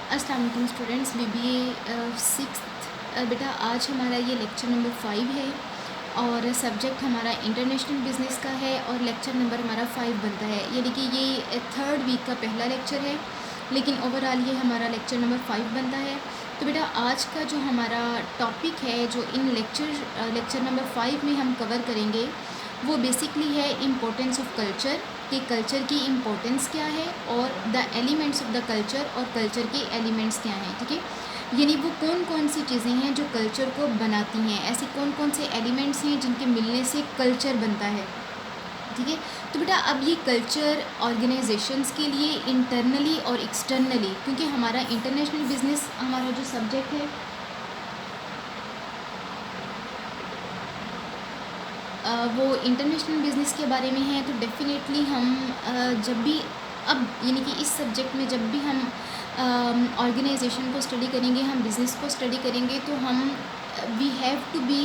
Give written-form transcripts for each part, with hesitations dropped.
अस्सलाम वालेकुम students, BBA sixth. बेटा आज हमारा ये लेक्चर नंबर 5 है और सब्जेक्ट हमारा इंटरनेशनल बिज़नेस का है और लेक्चर नंबर हमारा 5 बनता है। यानी कि ये थर्ड वीक का पहला लेक्चर है, लेकिन ओवरऑल ये हमारा लेक्चर नंबर 5 बनता है। तो बेटा आज का जो हमारा टॉपिक है, जो इन लेक्चर नंबर 5 में हम कवर करेंगे, वो बेसिकली है इम्पोर्टेंस ऑफ कल्चर, कि कल्चर की इम्पोर्टेंस क्या है और the elements of the culture, और कल्चर के एलिमेंट्स क्या हैं। ठीक है, यानी वो कौन कौन सी चीज़ें हैं जो कल्चर को बनाती हैं, ऐसे कौन कौन से एलिमेंट्स हैं जिनके मिलने से कल्चर बनता है। ठीक है, तो बेटा अब ये कल्चर ऑर्गेनाइजेशंस के लिए इंटरनली और एक्सटर्नली, क्योंकि हमारा इंटरनेशनल बिजनेस हमारा जो सब्जेक्ट है वो इंटरनेशनल बिज़नेस के बारे में है। तो डेफ़िनेटली हम जब भी अब यानी कि इस सब्जेक्ट में जब भी हम ऑर्गेनाइजेशन को स्टडी करेंगे, हम बिज़नेस को स्टडी करेंगे, तो हम we have to be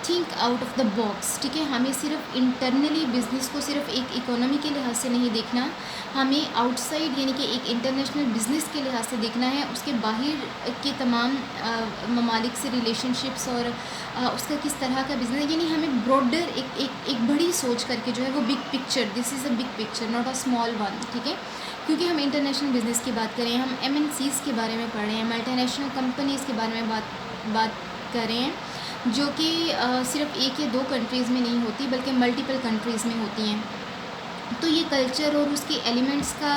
think out of the box. ठीक है, हमें सिर्फ इंटरनली बिज़नेस को सिर्फ एक इकोनॉमी के लिहाज से नहीं देखना, हमें आउटसाइड यानी कि एक इंटरनेशनल बिज़नेस के लिहाज से देखना है, उसके बाहर के तमाम ममालिक से रिलेशनशिप्स और उसका किस तरह का बिज़नेस, यानी हमें ब्रॉडर एक बड़ी सोच करके जो है वो big picture, this is a big picture not a small one. ठीक है, क्योंकि हम इंटरनेशनल बिज़नेस की बात करें, हम MNCs के बारे में पढ़ रहे हैं, मल्टीनेशनल कंपनीज़ के बारे में बात कर रहे हैं, जो कि सिर्फ एक या दो कंट्रीज़ में नहीं होती बल्कि मल्टीपल कंट्रीज़ में होती हैं। तो ये कल्चर और उसके एलिमेंट्स का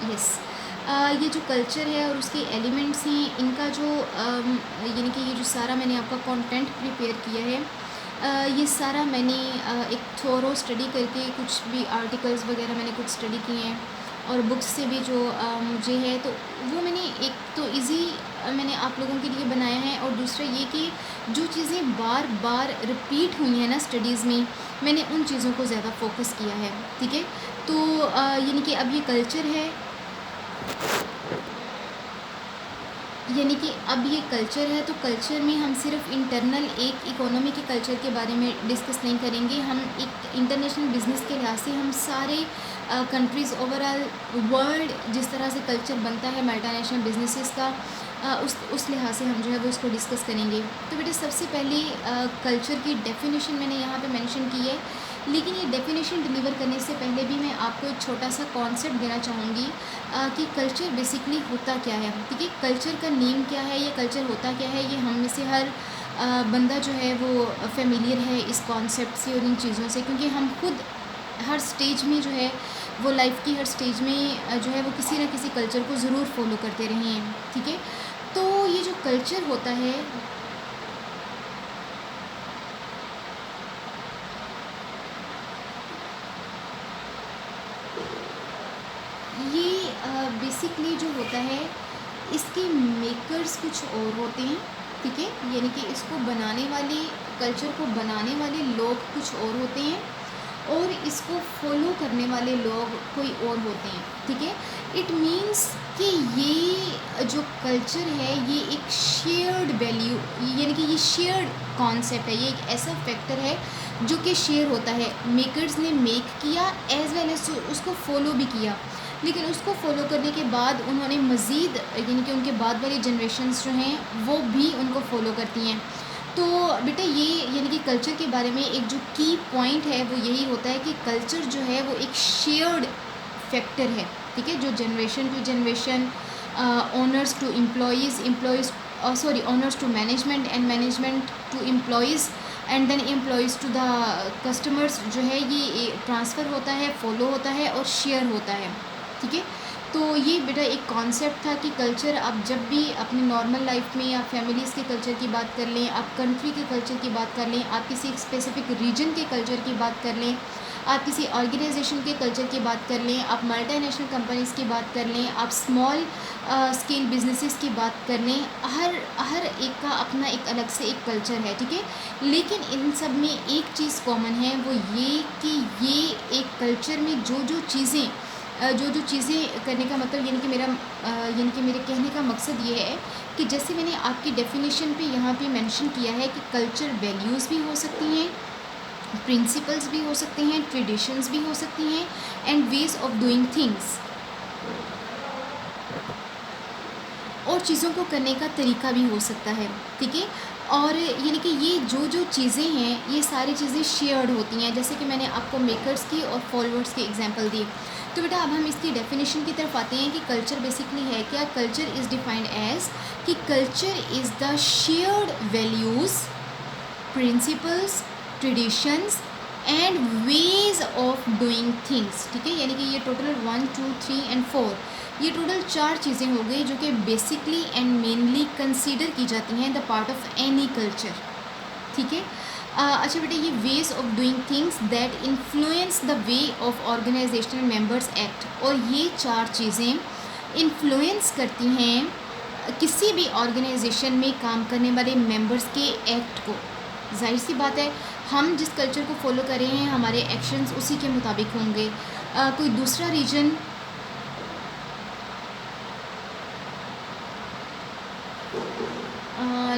यस ये जो कल्चर है और उसके एलिमेंट्स हैं, इनका जो यानी कि ये जो सारा मैंने आपका कंटेंट प्रिपेयर किया है, ये सारा मैंने एक थोरो स्टडी करके, कुछ भी आर्टिकल्स वगैरह मैंने कुछ स्टडी किए हैं और बुक्स से भी जो मुझे है, तो वो मैंने एक तो इजी मैंने आप लोगों के लिए बनाया है, और दूसरा ये कि जो चीज़ें बार बार रिपीट हुई हैं ना स्टडीज़ में, मैंने उन चीज़ों को ज़्यादा फोकस किया है। ठीक है, तो यानी कि अब ये कल्चर है, यानी कि अब ये कल्चर है, तो कल्चर में हम सिर्फ इंटरनल एक इकोनॉमी के कल्चर के बारे में डिस्कस नहीं करेंगे, हम एक इंटरनेशनल बिज़नेस के लिहाज से हम सारे कंट्रीज़ ओवरऑल वर्ल्ड जिस तरह से कल्चर बनता है मल्टीनेशनल बिजनेसेस का, उस लिहाज से हम जो है वो इसको डिस्कस करेंगे। तो बेटे सबसे पहले कल्चर की डेफिनेशन मैंने यहाँ पे मेंशन की है, लेकिन ये डेफिनेशन डिलीवर करने से पहले भी मैं आपको एक छोटा सा कॉन्सेप्ट देना चाहूँगी कि कल्चर बेसिकली होता क्या है। ठीक है, कल्चर का नेम क्या है, ये कल्चर होता क्या है, ये हम में से हर बंदा जो है वो फेमिलियर है इस कॉन्सेप्ट से और इन चीज़ों से, क्योंकि हम खुद हर स्टेज में जो है वो लाइफ की हर स्टेज में जो है वो किसी न किसी कल्चर को ज़रूर फॉलो करते रहे हैं। ठीक है, तो ये जो कल्चर होता है, ये बेसिकली जो होता है, इसके मेकर्स कुछ और होते हैं। ठीक है, यानी कि इसको बनाने वाले, कल्चर को बनाने वाले लोग कुछ और होते हैं और इसको फॉलो करने वाले लोग कोई और होते हैं। ठीक है, इट मीन्स कि ये जो कल्चर है ये एक शेयर्ड वैल्यू, यानी कि ये शेयर्ड कॉन्सेप्ट है, ये एक ऐसा फैक्टर है जो कि शेयर होता है, मेकर्स ने मेक किया एज वेल एज उसको फॉलो भी किया, लेकिन उसको फॉलो करने के बाद उन्होंने मज़ीद यानी कि उनके बाद वाली जनरेशन्स जो हैं वो भी उनको फॉलो करती हैं। तो बेटा ये यानी कि कल्चर के बारे में एक जो की पॉइंट है वो यही होता है कि कल्चर जो है वो एक शेयर्ड फैक्टर है। ठीक है, जो generation to generation, owners to employees owners to management and management to employees and then employees to the customers जो है, ये ट्रांसफ़र होता है, फॉलो होता है और शेयर होता है। ठीक है, तो ये बेटा एक कॉन्सेप्ट था कि कल्चर, आप जब भी अपनी नॉर्मल लाइफ में आप फैमिलीज़ के कल्चर की बात कर लें, आप कंट्री के कल्चर की बात कर लें, आप किसी स्पेसिफिक रीजन के कल्चर की बात कर लें, आप किसी ऑर्गेनाइजेशन के कल्चर की बात कर लें, आप मल्टीनेशनल कंपनीज़ की बात कर लें, आप स्मॉल स्केल बिजनेसेस की बात कर लें, हर एक का अपना एक अलग से एक कल्चर है। ठीक है, लेकिन इन सब में एक चीज़ कॉमन है, वो ये कि ये एक कल्चर में जो जो चीज़ें करने का मतलब, यानी कि मेरे कहने का मकसद ये है कि जैसे मैंने आपकी डेफिनेशन पे यहाँ पे मेंशन किया है कि कल्चर वैल्यूज़ भी हो सकती हैं प्रिंसिपल्स भी हो सकते हैं, ट्रेडिशंस भी हो सकती हैं, and veg of doing things, और चीज़ों को करने का तरीका भी हो सकता है, ठीक है। और यानी कि ये जो जो चीज़ें हैं ये सारी चीज़ें शेयर्ड होती हैं, जैसे कि मैंने आपको मेकर्स की और फॉलोअर्स की एग्जांपल दी। तो बेटा अब हम इसकी डेफिनेशन की तरफ आते हैं कि कल्चर बेसिकली है क्या। कल्चर इज़ डिफाइंड एज कि culture is the shared values, principles, traditions and veg of doing things, ठीक है। यानी कि ये टोटल 1 2 3 एंड 4, ये टोटल 4 चीज़ें हो गई जो कि बेसिकली एंड मेनली कंसीडर की जाती हैं the part of any culture, ठीक है। अच्छा बेटा, ये ways of doing things that influence the way of organizational members act, और ये 4 चीज़ें इन्फ्लुएंस करती हैं किसी भी ऑर्गेनाइजेशन में काम करने वाले मेंबर्स के एक्ट को। जाहिर सी बात है, हम जिस कल्चर को फॉलो कर रहे हैं हमारे एक्शंस उसी के मुताबिक होंगे। कोई दूसरा रीजन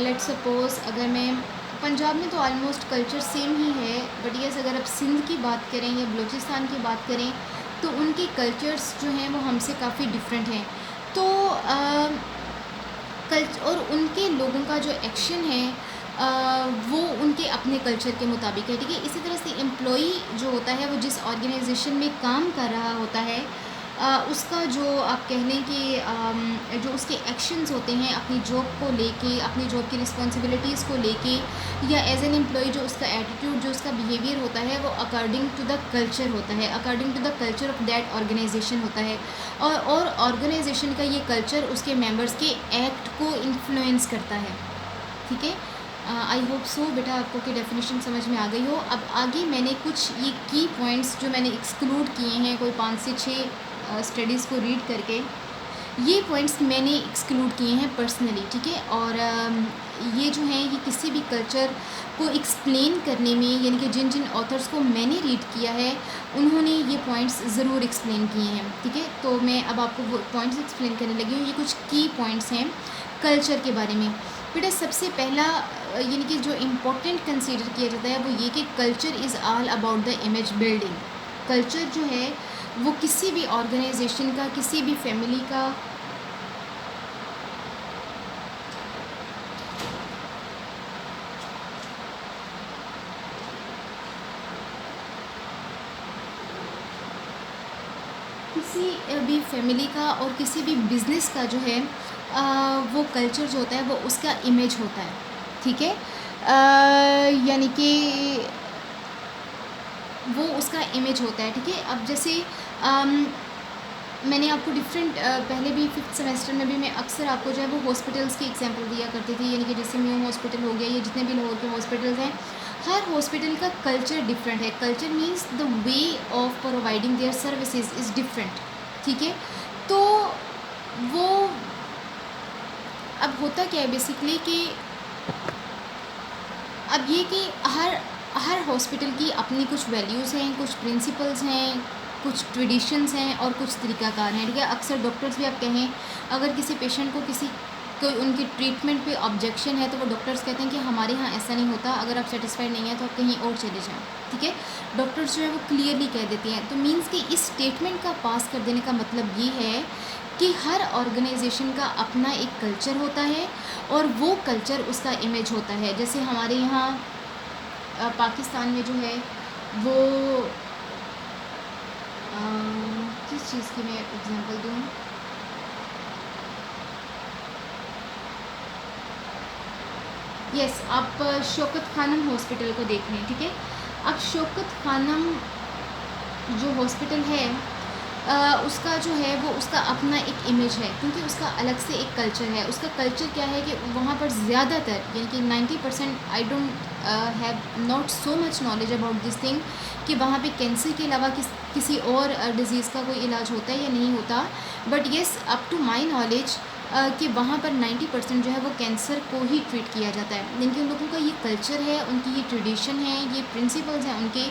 लेट्स सपोज, अगर मैं पंजाब में तो ऑलमोस्ट कल्चर सेम ही है, बट यस अगर आप सिंध की बात करें या बलूचिस्तान की बात करें तो उनके कल्चर्स जो हैं वो हमसे काफ़ी डिफरेंट हैं। तो और उनके लोगों का जो एक्शन है वो उनके अपने कल्चर के मुताबिक है, ठीक है। इसी तरह से एम्प्लॉई जो होता है वो जिस ऑर्गेनाइजेशन में काम कर रहा होता है उसका जो आप कह लें कि जो उसके एक्शंस होते हैं अपनी जॉब को लेके, अपनी जॉब की रिस्पॉन्सिबिलिटीज़ को लेके, या एज एन एम्प्लॉई जो उसका एटीट्यूड, जो उसका बिहेवियर होता है वो अकॉर्डिंग टू द कल्चर होता है, according to the culture of that organization होता है। और ऑर्गेनाइजेशन का ये कल्चर उसके मेंबर्स के एक्ट को इन्फ्लुएंस करता है, ठीक है। आई होप सो बेटा आपको की डेफिनेशन समझ में आ गई हो। अब आगे मैंने कुछ ये की पॉइंट्स जो मैंने एक्सक्लूड किए हैं कोई 5 से 6 स्टडीज़ को रीड करके, ये पॉइंट्स मैंने एक्सक्लूड किए हैं पर्सनली, ठीक है। और ये जो हैं ये किसी भी कल्चर को एक्सप्लेन करने में, यानी कि जिन जिन ऑथर्स को मैंने रीड किया है उन्होंने ये पॉइंट्स ज़रूर एक्सप्लेन किए हैं, ठीक है। तो मैं अब आपको वो पॉइंट्स एक्सप्लेन करने लगी हूँ। ये कुछ की पॉइंट्स हैं कल्चर के बारे में। बेटा सबसे पहला यानी कि जो इम्पोर्टेंट कंसीडर किया जाता है वो ये कि culture is all about the image building. Culture जो है वो किसी भी ऑर्गेनाइजेशन का, किसी भी फैमिली का, किसी भी फैमिली का और किसी भी बिज़नेस का जो है वो कल्चर जो होता है वो उसका इमेज होता है, ठीक है। यानी कि वो उसका इमेज होता है, ठीक है। अब जैसे मैंने आपको डिफरेंट पहले भी 5th सेमेस्टर में भी मैं अक्सर आपको जो है वो हॉस्पिटल्स की एग्जांपल दिया करती थी, यानी कि जैसे म्यू हॉस्पिटल हो गया, ये जितने भी लाहौर के हॉस्पिटल्स हैं, हर हॉस्पिटल का कल्चर डिफरेंट है। Culture means the way of providing their services is different, ठीक है। तो वो अब होता क्या है बेसिकली कि अब ये कि हर हॉस्पिटल की अपनी कुछ वैल्यूज़ हैं, कुछ प्रिंसिपल्स हैं, कुछ ट्रेडिशंस हैं और कुछ तरीक़ाकार हैं, ठीक है। अक्सर डॉक्टर्स भी आप कहें अगर किसी पेशेंट को कोई उनकी ट्रीटमेंट पे ऑब्जेक्शन है तो वो डॉक्टर्स कहते हैं कि हमारे यहाँ ऐसा नहीं होता, अगर आप सेटिस्फाइड नहीं हैं तो आप कहीं और चले जाएं, ठीक है। डॉक्टर्स जो है वो क्लियरली कह देते हैं। तो मीन्स कि इस स्टेटमेंट का पास कर देने का मतलब ये है कि हर ऑर्गेनाइजेशन का अपना एक कल्चर होता है और वो कल्चर उसका इमेज होता है। जैसे हमारे यहाँ पाकिस्तान में जो है वो किस चीज़ की मैं एग्जांपल दूँ, यस आप शौकत खानम हॉस्पिटल को देख लें, ठीक है। अब शौकत खानम जो हॉस्पिटल है उसका जो है वो उसका अपना एक इमेज है, क्योंकि उसका अलग से एक कल्चर है। उसका कल्चर क्या है कि वहाँ पर ज़्यादातर यानी कि 90% I don't have not so much knowledge about this thing कि वहाँ पे कैंसर के अलावा किसी और डिज़ीज़ का कोई इलाज होता है या नहीं होता, but yes up to my knowledge कि वहाँ पर 90% जो है वो कैंसर को ही ट्रीट किया जाता है। यानी कि उन लोगों का ये कल्चर है, उनकी ये ट्रेडिशन है, ये प्रिंसिपल्स हैं उनके,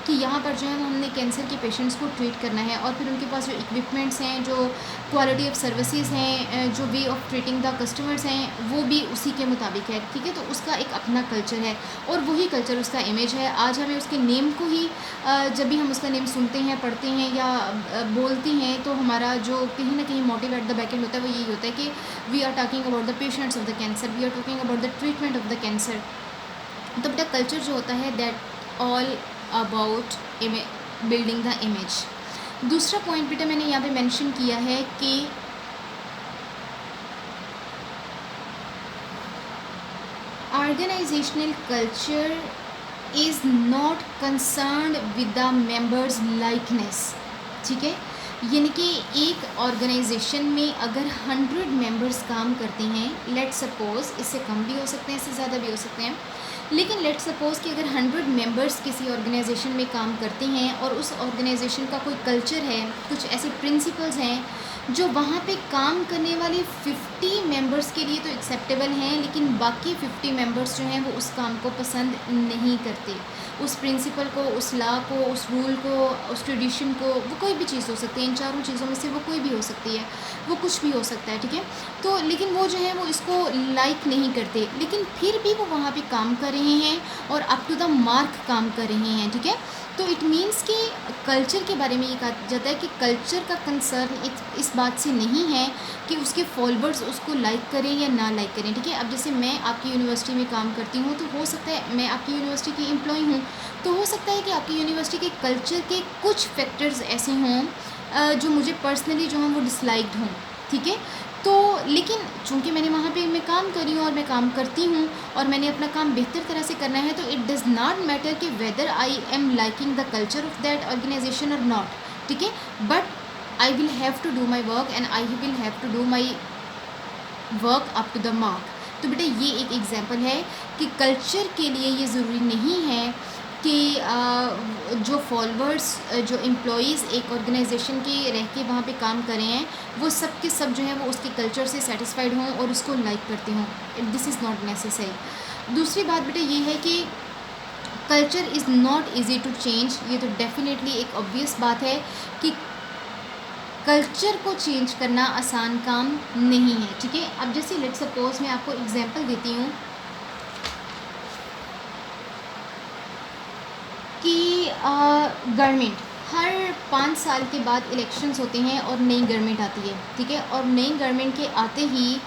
कि यहाँ पर जो है हमने कैंसर के पेशेंट्स को ट्रीट करना है। और फिर उनके पास जो इक्विपमेंट्स हैं, जो क्वालिटी ऑफ सर्विसेज हैं, जो way of treating the customers हैं, वो भी उसी के मुताबिक है, ठीक है। तो उसका एक अपना कल्चर है और वही कल्चर उसका इमेज है। आज हमें उसके नेम को ही जब भी हम उसका नेम सुनते हैं, पढ़ते हैं या बोलते हैं, तो हमारा जो कहीं ना कहीं motive at the back end होता है वो यही होता है कि we are talking about the patients of the cancer, we are talking about the treatment of the cancer. तो बेटा कल्चर जो होता है that all about building the image. दूसरा पॉइंट बेटा मैंने यहाँ पे मेंशन किया है कि organizational culture is not concerned with the members likeness, ठीक है। यानी कि एक ऑर्गेनाइजेशन में अगर 100 मेंबर्स काम करते हैं, लेट सपोज, इससे कम भी हो सकते हैं, इससे ज़्यादा भी हो सकते हैं, लेकिन लेट सपोज कि अगर 100 मेंबर्स किसी ऑर्गेनाइजेशन में काम करते हैं और उस ऑर्गेनाइजेशन का कोई कल्चर है, कुछ ऐसे प्रिंसिपल्स हैं जो वहाँ पे काम करने वाले 50 मेंबर्स के लिए तो एक्सेप्टेबल हैं, लेकिन बाकी 50 मेंबर्स जो हैं वो उस काम को पसंद नहीं करते, उस प्रिंसिपल को, उस लॉ को, उस रूल को, उस ट्रेडिशन को, वो कोई भी चीज़ हो सकती है, इन चारों चीज़ों में से वो कोई भी हो सकती है, वो कुछ भी हो सकता है, ठीक है। तो लेकिन वो जो है वो इसको लाइक नहीं करते, लेकिन फिर भी वो वहाँ पे काम कर रहे हैं और अप टू द मार्क काम कर रहे हैं, ठीक है। तो इट मीन्स कि कल्चर के बारे में ये कहा जाता है कि कल्चर का कंसर्न इस बात से नहीं है कि उसके फॉलोअर्स उसको लाइक करें या ना लाइक करें, ठीक है। अब जैसे मैं आपकी यूनिवर्सिटी में काम करती हूँ, तो हो सकता है मैं आपकी यूनिवर्सिटी की एम्प्लॉय हूँ, तो हो सकता है कि आपकी यूनिवर्सिटी के कल्चर के कुछ फैक्टर्स ऐसे हों जो मुझे पर्सनली जो हैं वो डिसलाइक्ड हों, ठीक है। तो लेकिन चूंकि मैंने वहाँ पे मैं काम कर रही हूँ और मैं काम करती हूँ और मैंने अपना काम बेहतर तरह से करना है, तो इट डज़ नॉट मैटर कि whether I am liking the culture of that organization और नॉट, ठीक है। But I will have to do my work and I will have to do my work up to the mark. तो बेटा ये एक example है कि culture के लिए ये ज़रूरी नहीं है कि जो फॉलोअर्स, जो एम्प्लॉयज़ एक ऑर्गेनाइजेशन के रह के वहाँ पे काम कर रहे हैं, वो सब के सब जो है वो उसके कल्चर से सेटिस्फाइड हों और उसको लाइक करते हों। This is not necessary. दूसरी बात बेटा ये है कि culture is not easy to change. ये तो डेफिनेटली एक ऑब्वियस बात है कि कल्चर को चेंज करना आसान काम नहीं है, ठीक है। अब जैसे लेट सपोज मैं आपको एग्जांपल देती हूँ कि गवर्नमेंट हर 5 साल के बाद इलेक्शंस होते हैं और नई गवर्नमेंट आती है, ठीक है। और नई गवर्नमेंट के आते ही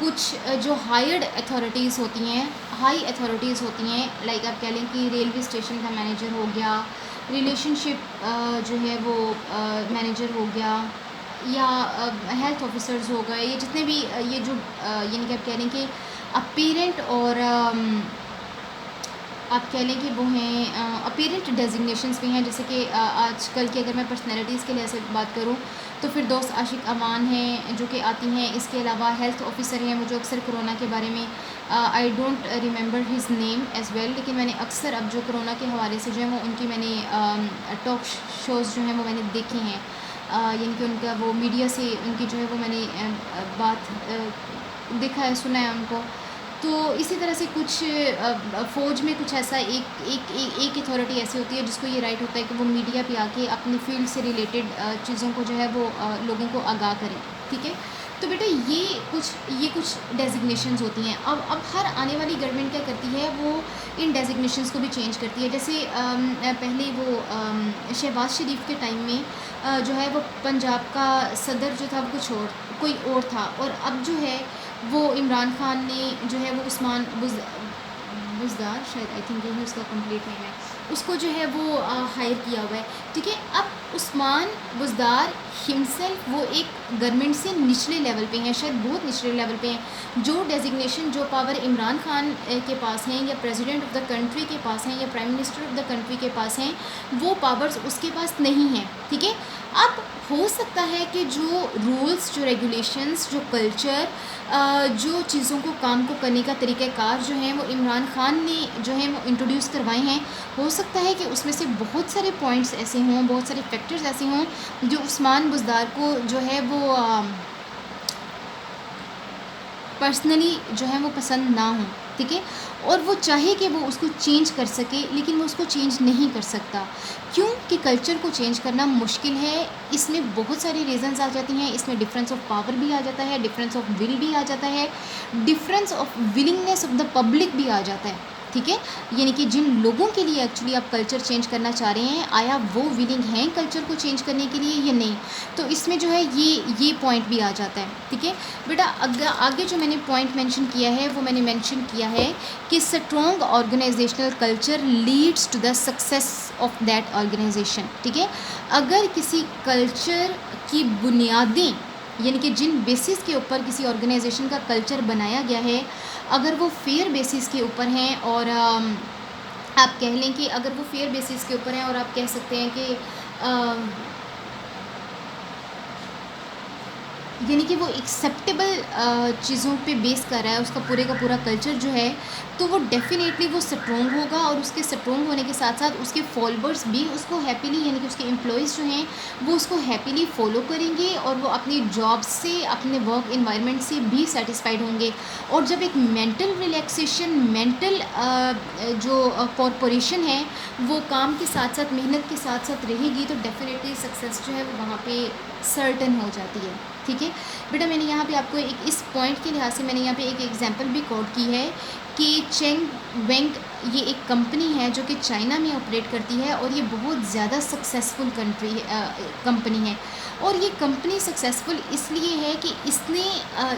कुछ जो हायर्ड अथॉरिटीज़ होती हैं, हाई अथॉरिटीज़ होती हैं, लाइक आप कह लें कि रेलवे स्टेशन का मैनेजर हो गया, रिलेशनशिप जो है वो मैनेजर हो गया, या हेल्थ ऑफिसर्स हो गए, ये जितने भी ये जो यानी कि आप कह लें कि अपीरेंट और आप कह लें कि वो हैं अपीरेंट डेजिग्नेशंस भी हैं। जैसे कि आजकल की अगर मैं पर्सनैलिटीज़ के लिए ऐसे बात करूं तो फिर दोस्त आशिक अमान हैं जो कि आती हैं। इसके अलावा हेल्थ ऑफिसर हैं वो जो अक्सर कोरोना के बारे में, I don't remember his name as well, लेकिन मैंने अक्सर अब जो कोरोना के हवाले से जो है वो उनकी मैंने टॉक शोज़ जो हैं वो मैंने देखे हैं, यानी कि उनका वो मीडिया से उनकी जो है वो मैंने बात देखा है, सुना है उनको। तो इसी तरह से कुछ फ़ौज में कुछ ऐसा एक अथॉरिटी ऐसी होती है जिसको ये राइट होता है कि वो मीडिया पे आके अपनी फील्ड से रिलेटेड चीज़ों को जो है वो लोगों को आगाह करें, ठीक है। तो बेटा ये कुछ डेजिग्नेशंस होती हैं। अब हर आने वाली गवर्नमेंट क्या करती है, वो इन डेजिग्नेशंस को भी चेंज करती है। जैसे पहले वो शहबाज शरीफ के टाइम में जो है वो पंजाब का सदर जो था वो कोई और था, और अब जो है वो इमरान खान ने जो है वो उस्मान बुज़दार, शायद आई थिंक यही उसका कंप्लीट नेम है, उसको जो है वो हायर किया हुआ है, ठीक है। अब उस्मान बुज़दार हिमसेल्फ वो एक गवर्नमेंट से निचले लेवल पे हैं, शायद बहुत निचले लेवल पे हैं। जो डेजिग्नेशन, जो पावर इमरान खान के पास हैं या प्रेसिडेंट ऑफ द कंट्री के पास हैं या prime minister of the country के पास हैं, वो पावर्स उसके पास नहीं हैं, ठीक है। अब हो सकता है कि जो रूल्स, जो रेगुलेशंस, जो कल्चर, जो चीज़ों को काम को करने का तरीक़ाकार जो है वो इमरान खान ने जो है वो इंट्रोड्यूस करवाए हैं, हो सकता है कि उसमें से बहुत सारे पॉइंट्स ऐसे हों, बहुत सारे फैक्टर्स ऐसे हों जो उस्मान बुज़दार को जो है वो पर्सनली जो है वो पसंद ना हो, ठीक है, और वो चाहे कि वो उसको चेंज कर सके, लेकिन वो उसको चेंज नहीं कर सकता। क्यों? कि कल्चर को चेंज करना मुश्किल है। इसमें बहुत सारी रीज़न्स आ जाती हैं। इसमें डिफरेंस ऑफ पावर भी आ जाता है, डिफरेंस ऑफ विल भी आ जाता है, difference of willingness of the public भी आ जाता है, ठीक है। यानी कि जिन लोगों के लिए एक्चुअली आप कल्चर चेंज करना चाह रहे हैं, आया वो विलिंग हैं कल्चर को चेंज करने के लिए या नहीं। तो इसमें जो है ये पॉइंट भी आ जाता है, ठीक है बेटा। आगे जो मैंने पॉइंट मेंशन किया है वो मैंने मेंशन किया है कि strong organizational culture leads to the success of that organization, ठीक है। अगर किसी कल्चर की बुनियादें, यानी कि जिन बेसिस के ऊपर किसी ऑर्गेनाइजेशन का कल्चर बनाया गया है, अगर वो फेयर बेसिस के ऊपर हैं, और आप कह लें कि अगर वो फेयर बेसिस के ऊपर हैं, और आप कह सकते हैं कि यानी कि वो एक्सेप्टेबल चीज़ों पे बेस कर रहा है उसका पूरे का पूरा कल्चर जो है, तो वो डेफिनेटली वो स्ट्रॉन्ग होगा, और उसके स्ट्रॉन्ग होने के साथ साथ उसके फॉलोअर्स भी उसको हैप्पीली, यानी कि उसके एम्प्लॉयज़ जो हैं वो उसको हैप्पीली फॉलो करेंगे, और वो अपनी जॉब से, अपने वर्क इन्वायरमेंट से भी सेटिस्फाइड होंगे। और जब एक मेंटल रिलैक्सेशन, मेंटल जो कॉरपोरेशन है वो काम के साथ साथ, मेहनत के साथ साथ रहेगी, तो डेफिनेटली सक्सेस जो है वो वहाँ पे सर्टन हो जाती है, ठीक है बेटा। मैंने यहाँ पे आपको एक इस पॉइंट के लिहाज से मैंने यहाँ पे एक एग्जांपल भी कोट की है कि चेंग वेंग, ये एक कंपनी है जो कि चाइना में ऑपरेट करती है, और ये बहुत ज़्यादा सक्सेसफुल कंपनी है। और ये कंपनी सक्सेसफुल इसलिए है कि इसने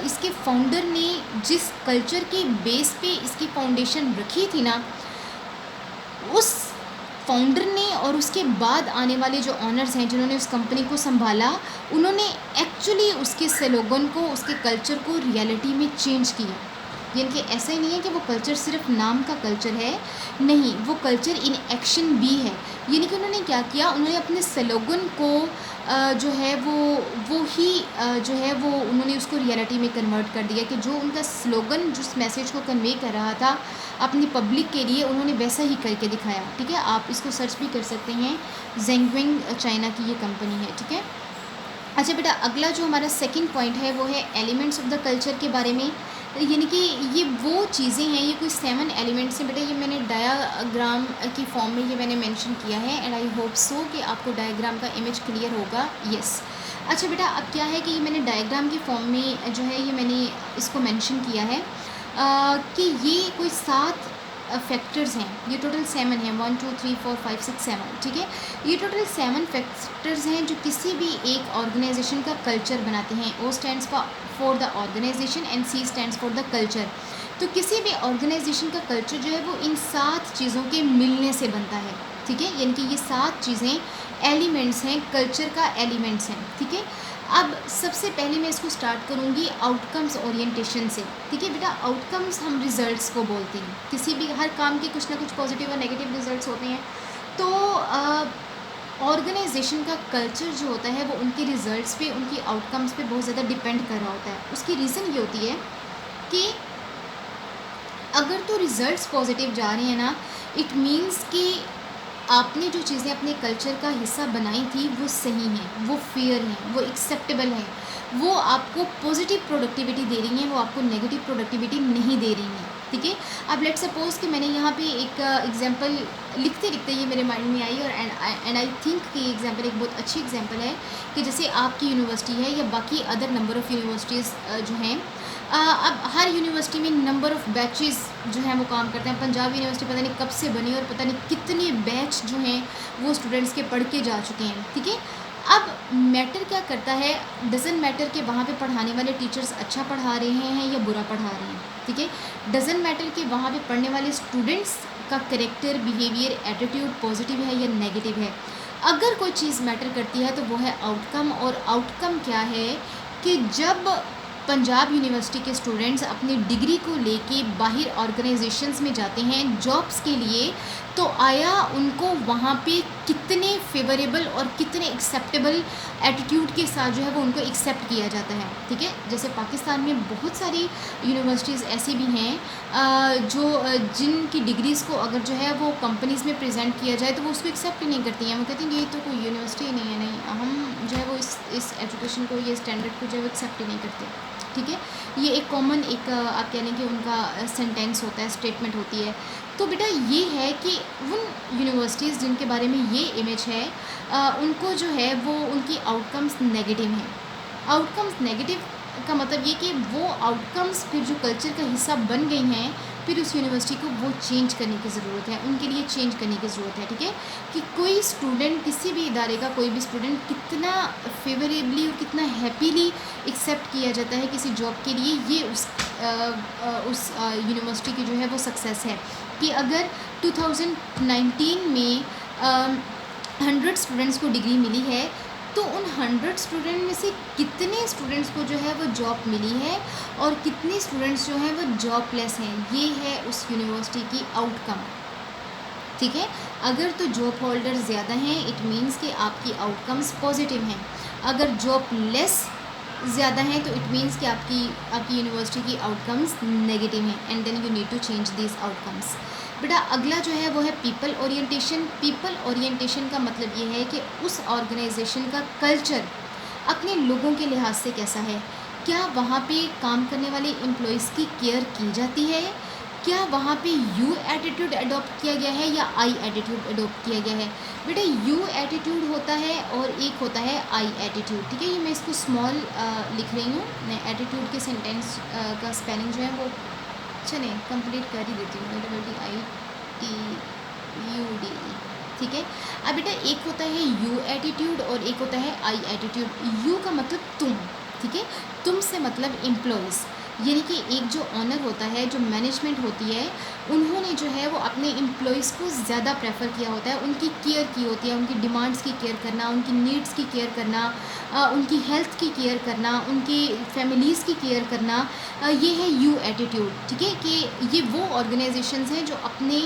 इसके फाउंडर ने जिस कल्चर के बेस पे इसकी फाउंडेशन रखी थी ना, उस फाउंडर ने और उसके बाद आने वाले जो ऑनर्स हैं जिन्होंने उस कंपनी को संभाला, उन्होंने एक्चुअली उसके स्लोगन को, उसके कल्चर को रियलिटी में चेंज किया। यानी कि ऐसा ही नहीं है कि वो कल्चर सिर्फ नाम का कल्चर है, नहीं, वो कल्चर इन एक्शन भी है। यानी कि उन्होंने क्या किया, उन्होंने अपने स्लोगन को जो है वो ही जो है वो उन्होंने उसको रियलिटी में कन्वर्ट कर दिया, कि जो उनका स्लोगन जिस मैसेज को कन्वे कर रहा था अपनी पब्लिक के लिए, उन्होंने वैसा ही करके दिखाया, ठीक है। आप इसको सर्च भी कर सकते हैं, जेंगवेंग चाइना की ये कंपनी है, ठीक है। अच्छा बेटा, अगला जो हमारा सेकंड पॉइंट है वो है एलिमेंट्स ऑफ द कल्चर के बारे में। यानी कि ये वो चीज़ें हैं, ये कोई 7 एलिमेंट्स हैं बेटा। ये मैंने डायाग्राम की फॉर्म में ये मैंने मेंशन किया है, एंड आई होप सो कि आपको डायग्राम का इमेज क्लियर होगा। यस। अच्छा बेटा, अब क्या है कि ये मैंने डायग्राम की फॉर्म में जो है ये मैंने इसको मेंशन किया है कि ये कोई 7 फैक्टर्स हैं। ये टोटल 7 हैं, 1 2 3 4 5 6 7, ठीक है। ये टोटल 7 फैक्टर्स हैं जो किसी भी एक ऑर्गेनाइजेशन का कल्चर बनाते हैं। O stands for the organization and C stands for the culture. तो किसी भी ऑर्गेनाइजेशन का कल्चर जो है वो इन 7 चीज़ों के मिलने से बनता है, ठीक है। यानी कि ये 7 चीज़ें एलिमेंट्स हैं, कल्चर का एलिमेंट्स हैं, ठीक है। अब सबसे पहले मैं इसको स्टार्ट करूँगी आउटकम्स ओरिएंटेशन से, ठीक है बेटा। आउटकम्स हम रिजल्ट्स को बोलते हैं। किसी भी हर काम के कुछ ना कुछ पॉजिटिव और नेगेटिव रिजल्ट्स होते हैं। तो ऑर्गेनाइजेशन का कल्चर जो होता है वो उनके रिजल्ट्स पे, उनकी आउटकम्स पे बहुत ज़्यादा डिपेंड कर रहा होता है। उसकी रीज़न ये होती है कि अगर तो रिजल्ट्स पॉजिटिव जा रहे हैं ना, इट मीन्स कि आपने जो चीज़ें अपने कल्चर का हिस्सा बनाई थी वो सही हैं, वो फेयर हैं, वो एक्सेप्टेबल हैं, वो आपको पॉजिटिव प्रोडक्टिविटी दे रही हैं, वो आपको नेगेटिव प्रोडक्टिविटी नहीं दे रही हैं, ठीक है। अब लेट्स सपोज कि मैंने यहाँ पे एक एग्जांपल लिखते लिखते ये मेरे माइंड में आई, और एंड आई थिंक कि ये एग्जांपल एक बहुत अच्छी एग्जांपल है कि जैसे आपकी यूनिवर्सिटी है या बाकी अदर नंबर ऑफ़ यूनिवर्सिटीज़ जो हैं, अब हर यूनिवर्सिटी में नंबर ऑफ़ बैचेस जो हैं वो काम करते हैं। पंजाब यूनिवर्सिटी पता नहीं कब से बनी और पता नहीं कितने बैच जो हैं वो स्टूडेंट्स के पढ़ के जा चुके हैं, ठीक है। अब मैटर क्या करता है, डज़न मैटर कि वहाँ पे पढ़ाने वाले टीचर्स अच्छा पढ़ा रहे हैं या बुरा पढ़ा रहे हैं, ठीक है। डज़न मैटर कि वहाँ पे पढ़ने वाले स्टूडेंट्स का करेक्टर, बिहेवियर, एटीट्यूड पॉजिटिव है या नेगेटिव है। अगर कोई चीज़ मैटर करती है तो वो है आउटकम। और आउटकम क्या है कि जब पंजाब यूनिवर्सिटी के स्टूडेंट्स अपनी डिग्री को लेके बाहर ऑर्गेनाइजेशंस में जाते हैं जॉब्स के लिए, तो आया उनको वहाँ पे कितने फेवरेबल और कितने एक्सेप्टेबल एटीट्यूड के साथ जो है वो उनको एक्सेप्ट किया जाता है, ठीक है। जैसे पाकिस्तान में बहुत सारी यूनिवर्सिटीज़ ऐसी भी हैं जो जिनकी डिग्रीज़ को अगर जो है वो कंपनीज़ में प्रेजेंट किया जाए तो वो उसको एक्सेप्ट ही नहीं करती हैं। वो कहती हैं ये तो कोई यूनिवर्सिटी नहीं है, नहीं, हम जो है वो इस एजुकेशन को, ये स्टैंडर्ड को जो है वो एक्सेप्ट ही नहीं करते, ठीक है, ये एक कॉमन एक आप कह लें कि उनका सेंटेंस होता है, स्टेटमेंट होती है। तो बेटा ये है कि उन यूनिवर्सिटीज़ जिनके बारे में ये इमेज है उनको जो है वो उनकी आउटकम्स नेगेटिव हैं। आउटकम्स नेगेटिव का मतलब ये कि वो आउटकम्स फिर जो कल्चर का हिस्सा बन गई हैं, फिर उस यूनिवर्सिटी को वो चेंज करने की ज़रूरत है, उनके लिए चेंज करने की ज़रूरत है। ठीक है, कि कोई स्टूडेंट, किसी भी इदारे का कोई भी स्टूडेंट कितना फेवरेबली और कितना हैप्पीली एक्सेप्ट किया जाता है किसी जॉब के लिए, ये उस यूनिवर्सिटी की जो है वो सक्सेस है। कि अगर 2019 में 100 स्टूडेंट्स को डिग्री मिली है, तो उन 100 स्टूडेंट में से कितने स्टूडेंट्स को जो है वो जॉब मिली है और कितने स्टूडेंट्स जो हैं वो जॉबलेस हैं, ये है उस यूनिवर्सिटी की आउटकम। ठीक है, अगर तो जॉब होल्डर ज़्यादा हैं, इट मीन्स कि आपकी आउटकम्स पॉजिटिव हैं। अगर जॉब लेस ज़्यादा हैं तो इट मीन्स कि आपकी यूनिवर्सिटी की आउटकम्स नेगेटिव हैं, and then you need to change this outcomes. बेटा अगला जो है वो है पीपल ओरिएंटेशन। पीपल ओरिएंटेशन का मतलब ये है कि उस ऑर्गेनाइजेशन का कल्चर अपने लोगों के लिहाज से कैसा है। क्या वहाँ पे काम करने वाले एम्प्लॉयज़ की केयर की जाती है? क्या वहाँ पे यू एटीट्यूड अडॉप्ट किया गया है या आई एटीट्यूड अडॉप्ट किया गया है? बेटा यू एटीट्यूड होता है और एक होता है आई एटीट्यूड। ठीक है, ये मैं इसको स्मॉल लिख रही हूँ। मैं एटीट्यूड के सेंटेंस का स्पेलिंग जो है वो चलें कंप्लीट कर ही देती हूँ, WITUDE। ठीक है, अब बेटा एक होता है यू एटीट्यूड और एक होता है आई एटीट्यूड। यू का मतलब तुम, ठीक है, तुम से मतलब एम्प्लॉयज़, यानी कि एक जो ऑनर होता है, जो मैनेजमेंट होती है, उन्होंने जो है वो अपने एम्प्लॉयज़ को ज़्यादा प्रेफर किया होता है, उनकी केयर की होती है, उनकी डिमांड्स की केयर करना, उनकी नीड्स की केयर करना, उनकी हेल्थ की केयर करना, उनकी फैमिलीज़ की केयर करना, ये है यू एटीट्यूड। ठीक है, कि ये वो ऑर्गेनाइजेशंस हैं जो अपने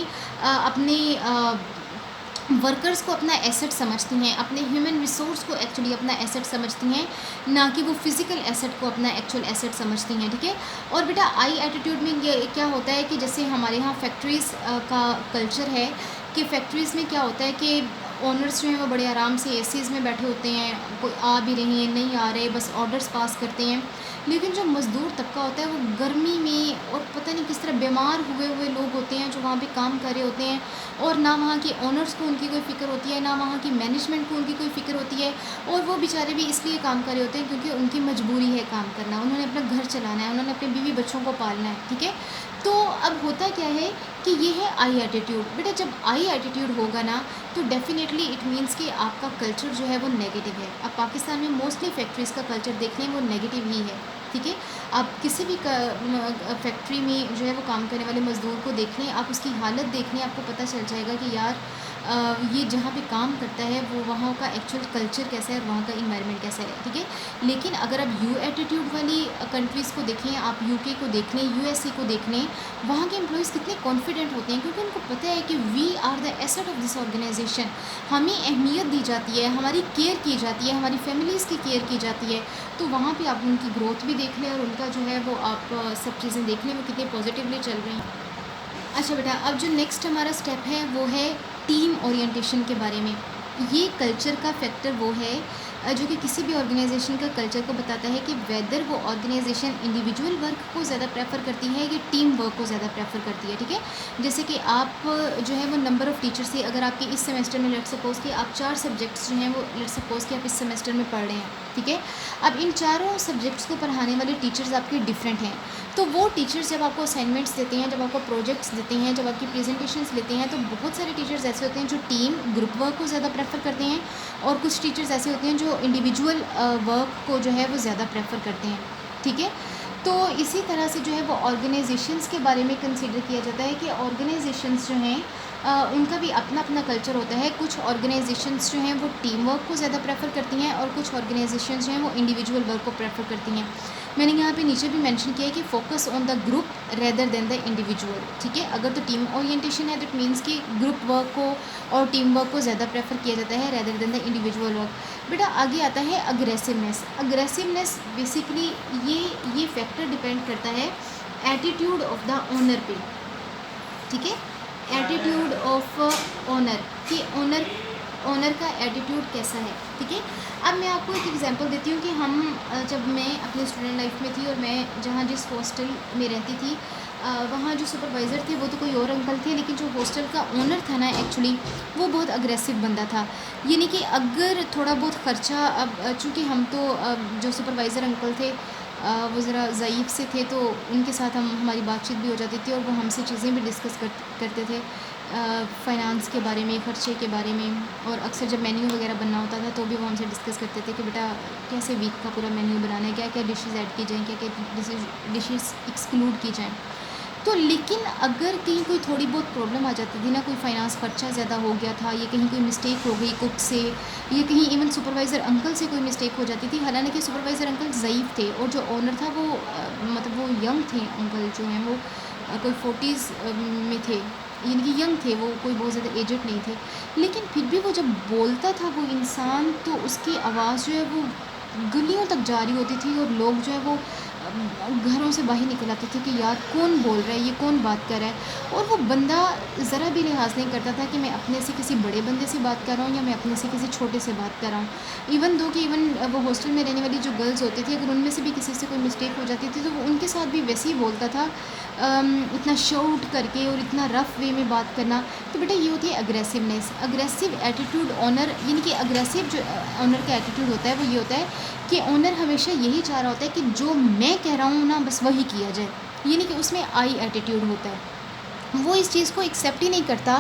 वर्कर्स को अपना एसेट समझती हैं, अपने ह्यूमन रिसोर्स को एक्चुअली अपना एसेट समझती हैं, ना कि वो फिज़िकल एसेट को अपना एक्चुअल एसेट समझती हैं। ठीक है, और बेटा आई एटीट्यूड में ये क्या होता है कि जैसे हमारे यहाँ फैक्ट्रीज़ का कल्चर है कि फैक्ट्रीज़ में क्या होता है कि ओनर्स जो हैं वो बड़े आराम से एसीज़ में बैठे होते हैं, कोई आ भी रही हैं नहीं आ रहे, बस ऑर्डर्स पास करते हैं। लेकिन जो मज़दूर तबका होता है वो गर्मी में और पता नहीं किस तरह बीमार हुए लोग होते हैं जो वहाँ पे काम कर रहे होते हैं, और ना वहाँ के ओनर्स को उनकी कोई फ़िक्र होती है, ना वहाँ की मैनेजमेंट को उनकी कोई फ़िक्र होती है, और वो बेचारे भी इसलिए काम कर रहे होते हैं क्योंकि उनकी मजबूरी है काम करना, उन्होंने अपना घर चलाना है, उन्होंने अपने बीवी बच्चों को पालना है। ठीक है, तो अब होता क्या है कि ये है आई एटीट्यूड। बेटा जब आई एटीट्यूड होगा ना तो डेफिनेटली इट मीन्स कि आपका कल्चर जो है वो नेगेटिव है। अब पाकिस्तान में मोस्टली फैक्ट्रीज़ का कल्चर देख लें वो नेगेटिव ही है। ठीक है, आप किसी भी फैक्ट्री में जो है वो काम करने वाले मज़दूर को देख लें, आप उसकी हालत देख लें, आपको पता चल जाएगा कि यार ये जहाँ पे काम करता है वो वहाँ का एक्चुअल कल्चर कैसा है और वहाँ का इन्वायरमेंट कैसा है। ठीक है, लेकिन अगर आप यू एटीट्यूड वाली कंट्रीज़ को देखें, आप यूके को देख लें, यूएसए को देख लें, वहाँ के एम्प्लॉयज़ कितने कॉन्फिडेंट होते हैं क्योंकि उनको पता है कि we are the asset of this organization, हमें अहमियत दी जाती है, हमारी केयर की जाती है, हमारी फैमिलीज़ की केयर की जाती है। तो वहाँ पे आप उनकी ग्रोथ भी देख लें और उनका जो है वो आप सब चीज़ें देख लें वो कितनी पॉजिटिवली चल रही हैं। अच्छा बेटा, अब जो नेक्स्ट हमारा स्टेप है वो है टीम ओरिएंटेशन के बारे में। ये कल्चर का फैक्टर वो है जो कि किसी भी ऑर्गेनाइजेशन का कल्चर को बताता है कि वेदर वो ऑर्गेनाइजेशन इंडिविजुअल वर्क को ज़्यादा प्रेफर करती है या टीम वर्क को ज़्यादा प्रेफर करती है। ठीक है, जैसे कि आप जो है वो नंबर ऑफ़ टीचर्स से, अगर आपके इस सेमेस्टर में लेट सपोज़ कि आप 4 सब्जेक्ट्स जो हैं वो लेट सपोज़ कि आप इस सेमेस्टर में पढ़ रहे हैं। ठीक है, अब इन चारों सब्जेक्ट्स को पढ़ाने वाले टीचर्स आपके डिफरेंट हैं, तो वो टीचर्स जब आपको असाइनमेंट्स देते हैं, जब आपको प्रोजेक्ट्स देते हैं, जब आपकी प्रेजेंटेशंस लेते हैं, तो बहुत सारे टीचर्स ऐसे होते हैं जो टीम ग्रुप वर्क को ज़्यादा प्रेफर करते हैं, और कुछ टीचर्स ऐसे होते हैं जो इंडिविजुअल वर्क को जो है वो ज़्यादा प्रेफर करते हैं। ठीक है, तो इसी तरह से जो है वो ऑर्गेनाइजेशंस के बारे में कंसीडर किया जाता है कि ऑर्गेनाइजेशंस जो हैं उनका भी अपना अपना कल्चर होता है। कुछ ऑर्गेनाइजेशंस जो हैं वो टीम वर्क को ज़्यादा प्रेफर करती हैं और कुछ ऑर्गेनाइजेशंस जो हैं वो इंडिविजुअल वर्क को प्रेफर करती हैं। मैंने यहाँ पे नीचे भी मेंशन किया है कि focus on the group rather than the individual. ठीक है, अगर तो टीम ओरिएंटेशन है तो इट मीन्स कि ग्रुप वर्क को और टीम वर्क को ज़्यादा प्रेफर किया जाता है rather than the individual work. बेटा आगे आता है अग्रेसिवनेस। अग्रेसिवनेस बेसिकली ये फैक्टर डिपेंड करता है एटीट्यूड ऑफ द ओनर पे। ठीक है, एटीट्यूड ऑफ ओनर कि ओनर का एटीट्यूड कैसा है। ठीक है। अब मैं आपको एक एग्जांपल देती हूँ कि जब मैं अपने स्टूडेंट लाइफ में थी और मैं जहाँ जिस हॉस्टल में रहती थी, वहाँ जो सुपरवाइज़र थे वो तो कोई और अंकल थे, लेकिन जो हॉस्टल का ओनर था ना एक्चुअली, वो बहुत अग्रेसिव बंदा था। यानी कि अगर थोड़ा बहुत ख़र्चा, अब चूँकि हम तो जो सुपरवाइज़र अंकल थे वो ज़रा ज़ईफ़ से थे, तो उनके साथ हमारी बातचीत भी हो जाती थी और वो हमसे चीज़ें भी डिस्कस करते थे फ़ाइनेंस के बारे में, ख़र्चे के बारे में। और अक्सर जब मेन्यू वगैरह बनना होता था तो भी वो हमसे डिस्कस करते थे कि बेटा कैसे वीक का पूरा मेन्यू बनाना है, क्या क्या डिशेज़ ऐड की जाएँ, क्या क्या डिशेज़ एक्सक्लूड की जाएँ। तो लेकिन अगर कहीं कोई थोड़ी बहुत प्रॉब्लम आ जाती थी ना, कोई फ़ाइनेंस ख़र्चा ज़्यादा हो गया था, या कहीं कोई मिस्टेक हो गई कुक से, या कहीं इवन सुपरवाइज़र अंकल से कोई मिस्टेक हो जाती थी। हालांकि सुपरवाइज़र अंकल ज़ईफ़ थे और जो ओनर था वो मतलब वो यंग थे अंकल जो हैं वो कोई 40s में थे, यानी कि यंग थे वो, कोई बहुत ज़्यादा एजड नहीं थे। लेकिन फिर भी वो जब बोलता था वो इंसान, तो उसकी आवाज़ जो है वो गलियों तक जा रही होती थी और लोग जो है वो घरों से बाहर निकल आते थे कि यार कौन बोल रहा है, ये कौन बात कर रहा है। और वो बंदा ज़रा भी लिहाज नहीं करता था कि मैं अपने से किसी बड़े बंदे से बात कर रहा हूँ या मैं अपने से किसी छोटे से बात कर रहा हूँ। इवन वो हॉस्टल में रहने वाली जो गर्ल्स होती थी, अगर उनमें से भी किसी से कोई मिस्टेक हो जाती थी तो वो उनके साथ भी वैसे ही बोलता था, इतना शाउट करके और इतना रफ़ वे में बात करना। तो बेटा ये होती है अग्रेसिवनेस, अग्रेसिव एटीट्यूड ऑनर, यानी कि अग्रेसिव जो ऑनर का एटीट्यूड होता है वो ये होता है कि ओनर हमेशा यही चाह रहा होता है कि जो मैं कह रहा हूँ ना बस वही किया जाए, यानी कि उसमें आई एटीट्यूड होता है। वो इस चीज़ को एक्सेप्ट ही नहीं करता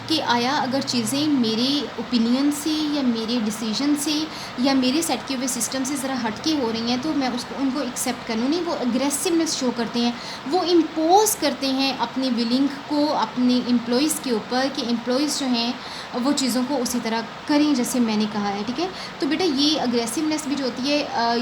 कि आया अगर चीज़ें मेरे ओपिनियन से या मेरे डिसीजन से या मेरे सेट किए हुए सिस्टम से ज़रा हटके हो रही हैं तो मैं उसको उनको एक्सेप्ट करूँ नहीं। वो अग्रेसिवनेस शो करते हैं, वो इम्पोज करते हैं अपनी विलिंग को अपने एम्प्लॉइज़ के ऊपर कि एम्प्लॉइज़ जो हैं वो चीज़ों को उसी तरह करें जैसे मैंने कहा है, ठीक है। तो बेटा ये अग्रेसिवनेस भी जो होती है,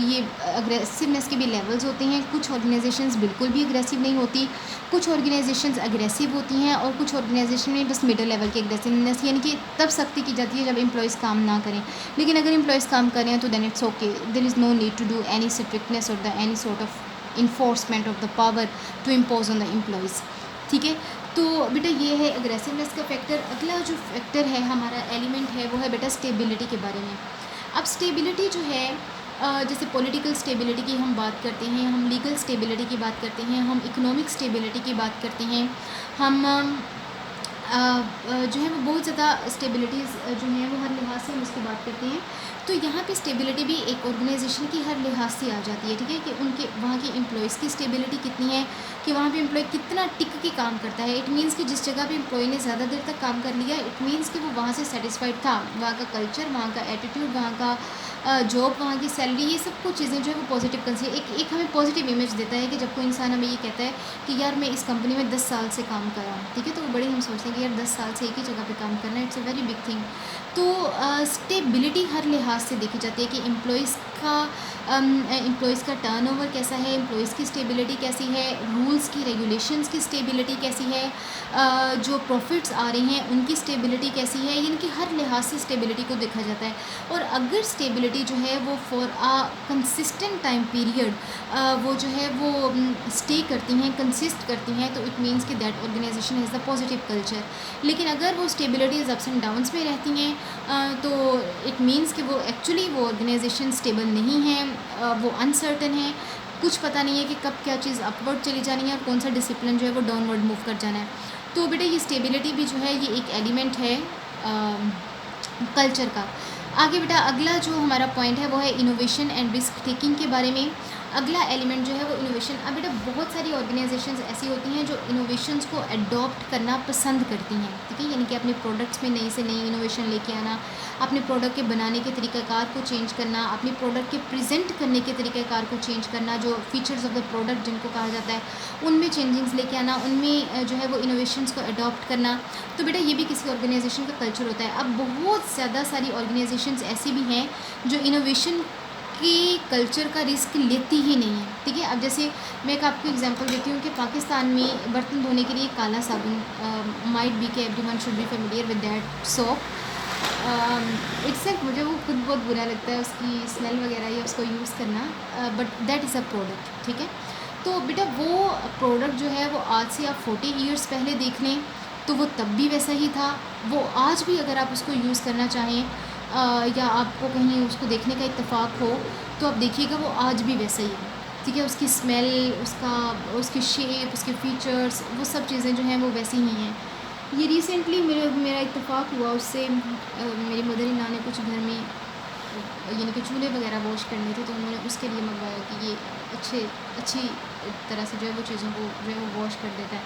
ये अग्रेसिवनेस के भी लेवल्स होते हैं। कुछ ऑर्गेनाइजेशंस बिल्कुल भी अग्रेसिव नहीं होती, कुछ ऑर्गेनाइजेशंस अग्रेसिव होती हैं और कुछ ऑर्गेनाइजेशन में बस मिडिल लेवल की एग्रेसिवनेस, यानी कि तब सख्ती की जाती है जब एम्प्लॉयज़ काम ना करें। लेकिन अगर एम्प्लॉयज़ काम कर रहे हैं तो then it's okay, there is no need to do any strictness और the any sort of enforcement of the power to impose on the employees, ठीक है। तो बेटा ये है अग्रेसिवनेस का फैक्टर। अगला जो फैक्टर है हमारा एलिमेंट है वो है बेटा स्टेबिलिटी के बारे में। अब स्टेबिलिटी जो है, जैसे पॉलिटिकल स्टेबिलिटी की हम बात करते हैं, हम लीगल स्टेबिलिटी की बात करते हैं, हम इकोनॉमिक स्टेबिलिटी की बात करते हैं, हम जो है वो बहुत ज़्यादा स्टेबिलिटीज़ जो हैं वो हर लिहाज से हम इसकी बात करते हैं। तो यहाँ पे स्टेबिलिटी भी एक ऑर्गेनाइजेशन की हर लिहाज से आ जाती है, ठीक है, कि उनके वहाँ के एम्प्लॉयज़ की स्टेबिलिटी कितनी है, कि वहाँ पे एम्प्लॉय कितना टिक के काम करता है। इट मीन्स कि जिस जगह पे एम्प्लॉय ने ज़्यादा देर तक काम कर लिया, इट मीन्स कि वो वहाँ से सेटिस्फाइड था, वहाँ का कल्चर, वहाँ का एटीट्यूड, वहाँ का जॉब, वहाँ की सैलरी, ये सब कुछ चीज़ें जो है वो पॉजिटिव कंसीडर एक हमें पॉजिटिव इमेज देता है कि जब कोई इंसान हमें ये कहता है कि यार मैं इस कंपनी में 10 साल से काम कर रहा हूँ, ठीक है, तो वो बड़े हम सोचते हैं कि यार 10 साल से एक ही जगह पे काम करना, it's a very big thing. तो स्टेबिलिटी हर लिहाज से देखी जाती है कि एम्प्लॉयज़ का टर्नओवर कैसा है, एम्प्लॉयज़ की स्टेबिलिटी कैसी है, रूल्स की रेगुलेशंस की स्टेबिलिटी कैसी है, जो प्रॉफिट्स आ रहे हैं उनकी स्टेबिलिटी कैसी है, यानी कि हर लिहाज से स्टेबिलिटी को देखा जाता है। और अगर स्टेबिलिटी जो है वो for a consistent time period वो जो है वो स्टे करती हैं, कंसिस्ट करती हैं, तो इट मीन्स कि that organization has the positive culture. लेकिन अगर वो स्टेबिलिटीज़ अप्स एंड डाउन्स में रहती हैं तो इट मीन्स कि वो एक्चुअली वो ऑर्गेनाइजेशन स्टेबल नहीं है, वो अनसर्टन है, कुछ पता नहीं है कि कब क्या चीज़ अपवर्ड चली जानी है और कौन सा डिसिप्लिन जो है वो डाउनवर्ड मूव कर जाना है। तो बेटा ये स्टेबिलिटी भी जो है ये एक एलिमेंट है कल्चर का। आगे बेटा अगला जो हमारा पॉइंट है वो है इनोवेशन एंड रिस्क टेकिंग के बारे में। अगला एलिमेंट जो है वो इनोवेशन। अब बेटा बहुत सारी ऑर्गेनाइजेशंस ऐसी होती हैं जो इनोवेशंस को अडॉप्ट करना पसंद करती हैं, ठीक है, यानी कि अपने प्रोडक्ट्स में नई से नई इनोवेशन लेके आना, अपने प्रोडक्ट के बनाने के तरीक़ाकार को चेंज करना, अपने प्रोडक्ट के प्रेजेंट करने के तरीक़ाकार को चेंज करना, जो फीचर्स ऑफ द प्रोडक्ट जिनको कहा जाता है उनमें चेंजिंग्स लेके आना, उनमें जो है वो इनोवेशंस को अडॉप्ट करना। तो बेटा ये भी किसी ऑर्गेनाइजेशन का कल्चर होता है। अब बहुत ज़्यादा सारी ऑर्गेनाइजेशंस ऐसी भी हैं जो इनोवेशन की कल्चर का रिस्क लेती ही नहीं है, ठीक है। अब जैसे मैं एक आपको एग्जांपल देती हूँ कि पाकिस्तान में बर्तन धोने के लिए काला साबुन, माइट बी के everyone should be familiar with that soap, it's मुझे वो खुद बहुत बुरा लगता है उसकी स्मेल वगैरह या उसको यूज़ करना, but that is a product, ठीक है। तो बेटा वो प्रोडक्ट जो है वो आज से आप 40 ईयर्स पहले देख लें तो वो तब भी वैसा ही था, वो आज भी अगर आप उसको यूज़ करना चाहें या आपको कहीं उसको देखने का इत्तेफाक हो, तो आप देखिएगा वो आज भी वैसा ही है, ठीक है? उसकी स्मेल, उसकी शेप, उसके फीचर्स, वो सब चीज़ें जो हैं वो वैसी ही हैं। ये रिसेंटली मेरा इत्तेफाक हुआ उससे, मेरी मदर इन लॉ ने कुछ घर में यानी कि चूल्हे वगैरह वॉश करने थे, तो उन्होंने उसके लिए मंगवाया कि ये अच्छी तरह से जो है वो चीज़ों को जो है वो वॉश कर देता है।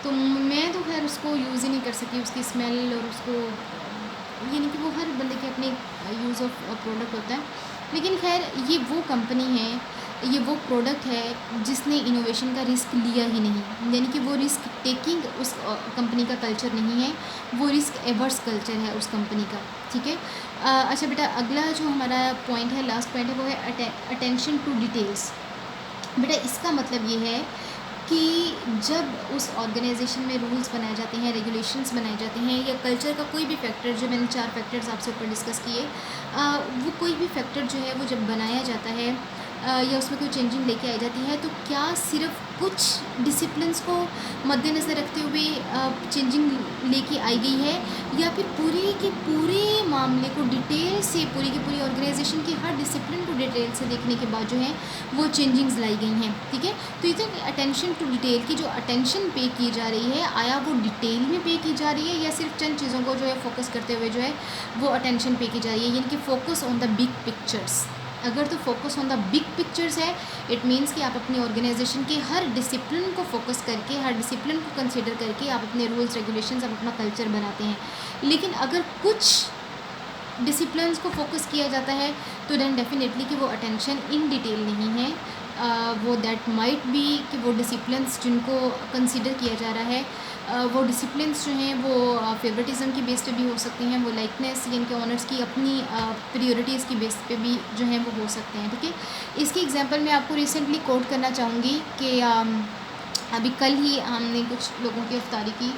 तो मैं तो खैर उसको यूज़ ही नहीं कर सकी, उसकी स्मेल और उसको यानी कि वो हर बंदे के अपने यूज़ ऑफ प्रोडक्ट होता है। लेकिन खैर ये वो कंपनी है, ये वो प्रोडक्ट है जिसने इनोवेशन का रिस्क लिया ही नहीं, यानी कि वो रिस्क टेकिंग उस कंपनी का कल्चर नहीं है, वो रिस्क एवर्स कल्चर है उस कंपनी का, ठीक है? अच्छा बेटा, अगला जो हमारा पॉइंट है, लास्ट पॉइंट है, वो है अटेंशन टू डिटेल्स। बेटा इसका मतलब ये है कि जब उस ऑर्गेनाइजेशन में रूल्स बनाए जाते हैं, रेगुलेशंस बनाए जाते हैं, या कल्चर का कोई भी फैक्टर, जो मैंने 4 फैक्टर्स आपसे ऊपर डिस्कस किए, वो कोई भी फैक्टर जो है वो जब बनाया जाता है, या उसमें कोई चेंजिंग लेके आई जाती है, तो क्या सिर्फ कुछ डिसिप्लिन्स को मद्देनज़र रखते हुए चेंजिंग लेके आई गई है, या फिर पूरे के पूरे मामले को डिटेल से, पूरी की पूरी ऑर्गेनाइजेशन के हर डिसिप्लिन को डिटेल से देखने के बाद जो है वो चेंजिंग्स लाई गई हैं, ठीक है? तो ये अटेंशन टू डिटेल की जो अटेंशन पे की जा रही है, आया वो डिटेल में पे की जा रही है, या सिर्फ चंद चीज़ों को जो है फोकस करते हुए जो है वो अटेंशन पे की जा रही है, यानी कि focus on the big pictures. अगर तो focus on the big pictures है, इट मीन्स कि आप अपनी ऑर्गेनाइजेशन के हर डिसिप्लिन को फोकस करके, हर डिसिप्लिन को कंसीडर करके आप अपने रूल्स रेगुलेशंस, आप अपना कल्चर बनाते हैं। लेकिन अगर कुछ डिसिप्लिन्स को फोकस किया जाता है, तो देन डेफिनेटली कि वो अटेंशन इन डिटेल नहीं है, वो दैट माइट बी कि वो डिसिप्लिन्स जिनको कंसीडर किया जा रहा है, वो डिसिप्लिन्स जो हैं वो फेवरेटिज़म की बेस पे भी हो सकते हैं, वो लाइकनेस यानी कि ऑनर्स की अपनी प्रायोरिटीज़ की बेस पे भी जो हैं वो हो सकते हैं, ठीक है? इसकी एग्जांपल मैं आपको रिसेंटली कोट करना चाहूँगी कि अभी कल ही हमने कुछ लोगों की इफ्तारी की,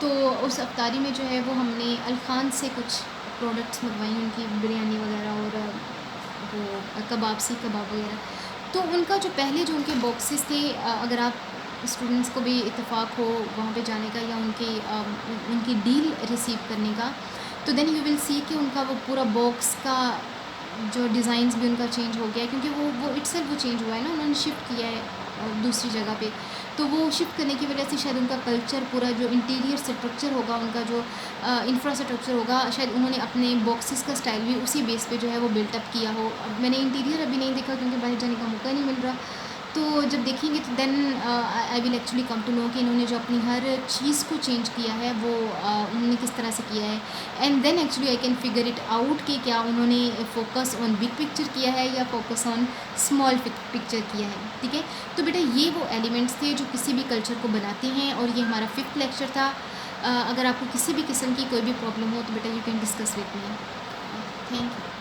तो उस इफ्तारी में जो है वो हमने अल-खान से कुछ प्रोडक्ट्स मंगवाई, उनकी बिरयानी वगैरह और वो कबाब सी कबाब वगैरह। तो उनका जो पहले जो उनके बॉक्सेस थे, अगर आप स्टूडेंट्स को भी इत्तेफाक हो वहाँ पे जाने का, या उनकी डील रिसीव करने का, तो देन यू विल सी कि उनका वो पूरा बॉक्स का जो डिज़ाइंस भी उनका चेंज हो गया है, क्योंकि वो इटसेल्फ वो चेंज हुआ है ना, उन्होंने शिफ्ट किया है दूसरी जगह पे। तो वो शिफ्ट करने की वजह से शायद उनका कल्चर, पूरा जो इंटीरियर स्ट्रक्चर होगा, उनका जो इंफ्रास्ट्रक्चर होगा, शायद उन्होंने अपने बॉक्सेस का स्टाइल भी उसी बेस पे जो है वो बिल्टअप किया हो। अब मैंने इंटीरियर अभी नहीं देखा क्योंकि बाहर जाने का मौका नहीं मिल रहा, तो जब देखेंगे तो then I will actually come to know कि इन्होंने जो अपनी हर चीज़ को चेंज किया है वो उन्होंने किस तरह से किया है, and then actually I can figure it out कि क्या उन्होंने फोकस ऑन बिग पिक्चर किया है या फोकस ऑन स्मॉल पिक्चर किया है, ठीक है? तो बेटा ये वो एलिमेंट्स थे जो किसी भी कल्चर को बनाते हैं, और ये हमारा 5th लेक्चर था। अगर आपको किसी भी किस्म की कोई भी प्रॉब्लम हो तो बेटा you can discuss with me. Thank you.